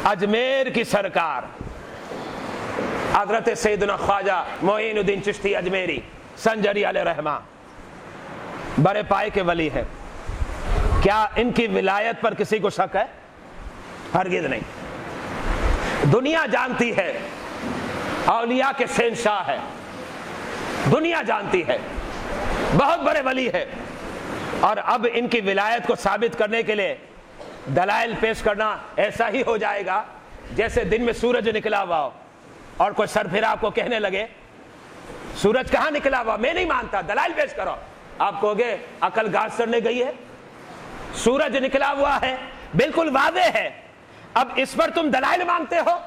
اجمیر کی سرکار حضرت سیدنا خواجہ معین الدین چشتی اجمیری سنجری علیہ رحمہ بڑے پائے کے ولی ہے. کیا ان کی ولایت پر کسی کو شک ہے؟ ہرگز نہیں. دنیا جانتی ہے اولیاء کے شہنشاہ ہے, دنیا جانتی ہے بہت بڑے ولی ہے, اور اب ان کی ولایت کو ثابت کرنے کے لیے دلائل پیش کرنا ایسا ہی ہو جائے گا جیسے دن میں سورج نکلا ہوا ہو اور کوئی سرفراہ آپ کو کہنے لگے سورج کہاں نکلا ہوا, میں نہیں مانتا, دلائل پیش کرو. آپ کہو گے عقل گاز چڑھنے گئی ہے, سورج نکلا ہوا ہے, بالکل واضح ہے, اب اس پر تم دلائل مانگتے ہو.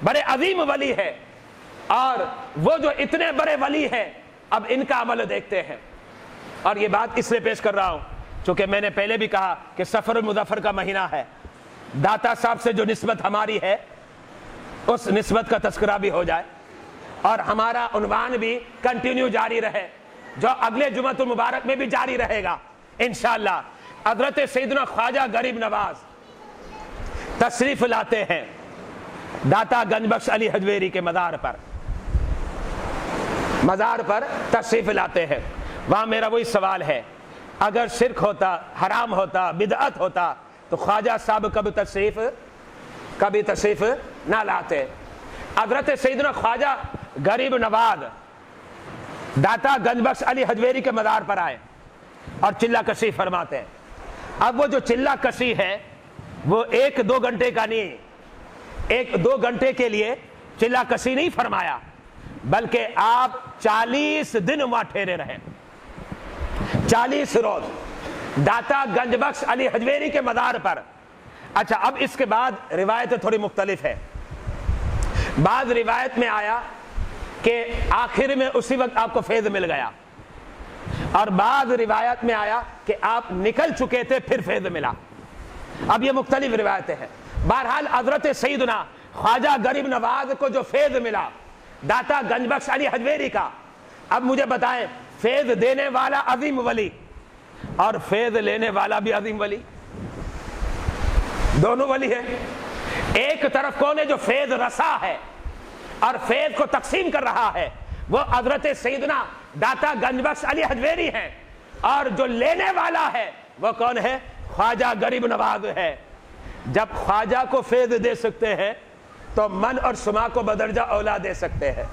بڑے عظیم ولی ہے, اور وہ جو اتنے بڑے ولی ہیں اب ان کا عمل دیکھتے ہیں. اور یہ بات اس لیے پیش کر رہا ہوں چونکہ میں نے پہلے بھی کہا کہ سفر المظفر کا مہینہ ہے, داتا صاحب سے جو نسبت ہماری ہے اس نسبت کا تذکرہ بھی ہو جائے, اور ہمارا عنوان بھی کنٹینیو جاری رہے جو اگلے جمعۃ المبارک میں بھی جاری رہے گا انشاءاللہ. حضرت سیدنا خواجہ غریب نواز تشریف لاتے ہیں داتا گنج بخش علی حجویری کے مزار پر تشریف لاتے ہیں. وہاں میرا وہی سوال ہے, اگر شرک ہوتا, حرام ہوتا, بدعت ہوتا تو خواجہ صاحب کبھی تشریف نہ لاتے. حضرت سیدنا خواجہ غریب نواز داتا گنج بخش علی حجویری کے مزار پر آئے اور چلہ کشی فرماتے ہیں. اب وہ جو چلہ کشی ہے وہ 1-2 گھنٹے کا نہیں, 1-2 گھنٹے کے لیے چلہ کشی نہیں فرمایا بلکہ آپ 40 دن وہاں ٹھہرے رہے, 40 روز داتا گنج بخش علی حجویری کے مزار پر. اچھا, اب اس کے بعد روایتیں تھوڑی مختلف ہے. بعض روایت میں آیا کہ آخر میں اسی وقت آپ کو فیض مل گیا, اور بعض روایت میں آیا کہ آپ نکل چکے تھے پھر فیض ملا. اب یہ مختلف روایتیں ہیں. بہرحال حضرت سیدنا خواجہ غریب نواز کو جو فیض ملا داتا گنج بخش علی حجویری کا, اب مجھے بتائیں فیض دینے والا عظیم ولی اور فیض لینے والا بھی عظیم ولی, دونوں ولی ہیں. ایک طرف کون ہے جو فیض رسا ہے اور فیض کو تقسیم کر رہا ہے, وہ حضرت سیدنا داتا گنج بخش علی حجویری ہیں, اور جو لینے والا ہے وہ کون ہے؟ خواجہ غریب نواز ہے. جب خواجہ کو فیض دے سکتے ہیں تو من اور شما کو بدرجہ اولا دے سکتے ہیں,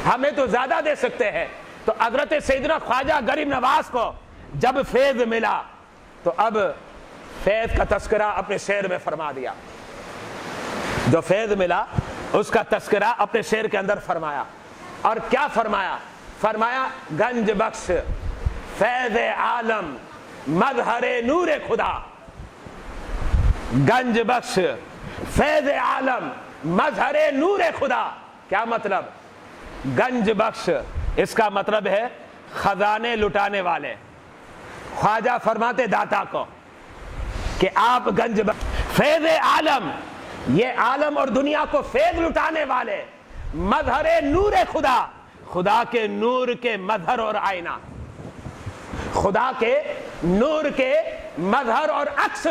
ہمیں تو زیادہ دے سکتے ہیں. تو حضرت سیدنا خواجہ غریب نواز کو جب فیض ملا تو اب فیض کا تذکرہ اپنے شعر میں فرما دیا. جو فیض ملا اس کا تذکرہ اپنے شعر کے اندر فرمایا, اور کیا فرمایا؟ فرمایا گنج بخش فیض عالم مظہر نور خدا. گنج بخش فیض عالم مظہر نور خدا. کیا مطلب؟ گنج بخش اس کا مطلب ہے خزانے لٹانے والے. خواجہ فرماتے داتا کو کہ آپ گنج بخش فیض عالم, یہ عالم اور دنیا کو فیض لٹانے والے, مظہر نور خدا, خدا کے نور کے مظہر اور آئینہ, خدا کے نور کے مظہر اور عکس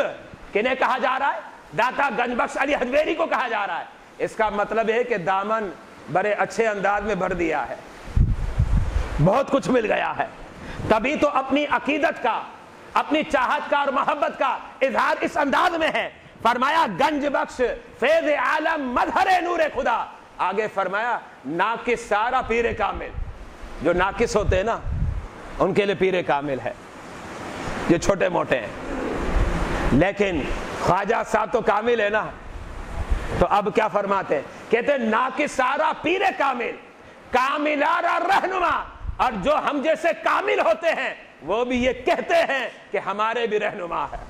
کنہیں کہا جا رہا ہے؟ داتا گنج بخش علی حجویری کو کہا جا رہا ہے. اس کا مطلب ہے کہ دامن بڑے اچھے انداز میں بھر دیا ہے, بہت کچھ مل گیا ہے. تبھی تو اپنی عقیدت کا, اپنی چاہت کا اور محبت کا اظہار اس انداز میں ہے. فرمایا گنج بخش فیض عالم مظہر نور خدا. آگے فرمایا ناقص سارا پیر کامل. جو ناقص ہوتے ہیں نا ان کے لیے پیر کامل ہے, یہ چھوٹے موٹے ہیں, لیکن خواجہ صاحب تو کامل ہے نا. تو اب کیا فرماتے ہیں؟ کہتے ہیں ناقص سارا پیر کامل, کاملارا رہنما. اور جو ہم جیسے کامل ہوتے ہیں وہ بھی یہ کہتے ہیں کہ ہمارے بھی رہنما ہے.